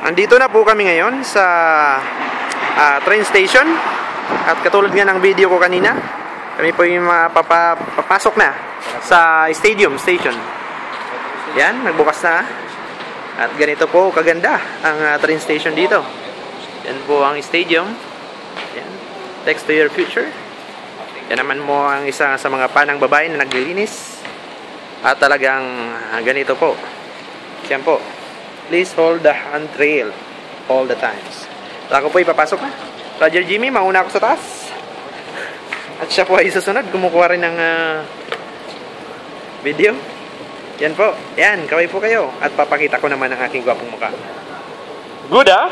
Andito na po kami ngayon sa train station. At katulad nga ng video ko kanina, kami po yung papasok na sa station. Yan, nagbukas na. At ganito po kaganda ang train station dito. Yan po ang stadium. Yan, Text to your future. Yan naman mo ang isa sa mga panang babae na naglilinis. At talagang ganito po. Yan po. Please hold the handrail all the times. At ako po ipapasok na. Roger Jimmy, mauna ako sa taas. At siya po ay susunod. Kumukuha rin ng video. Yan po. Yan, kaway po kayo. At papakita ko naman ang aking gwapong mukha. Good, ah?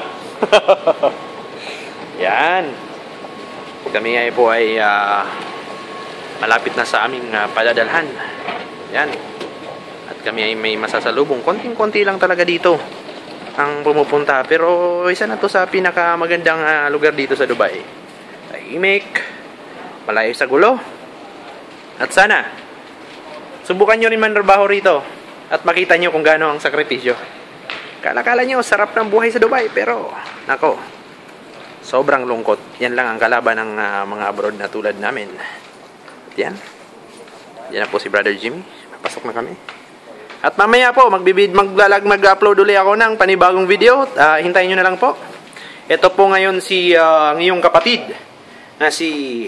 Yan. Kami ay po ay malapit na sa aming padadalhan. Yan. At kami ay may masasalubong. Konting-konti lang talaga dito ang pumupunta. Pero isa na to sa pinakamagandang lugar dito sa Dubai. Tahimik, malayo sa gulo. At sana subukan nyo rin manrabaho rito at makita nyo kung gaano ang sakripisyo. Kala-kala nyo sarap ng buhay sa Dubai, pero nako, sobrang lungkot. Yan lang ang kalaban ng mga abroad na tulad namin. At yan na po si Brother Jimmy. Pasok na kami. At mamaya po, mag-upload ulit ako ng panibagong video. Hintayin nyo na lang po. Ito po ngayon si ang iyong kapatid na si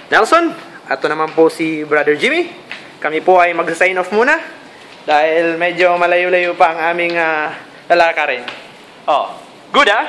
Nelson. At ito naman po si Brother Jimmy. Kami po ay mag-sign off muna dahil medyo malayo-layo pa ang aming lalakarin. Oh, good, ah?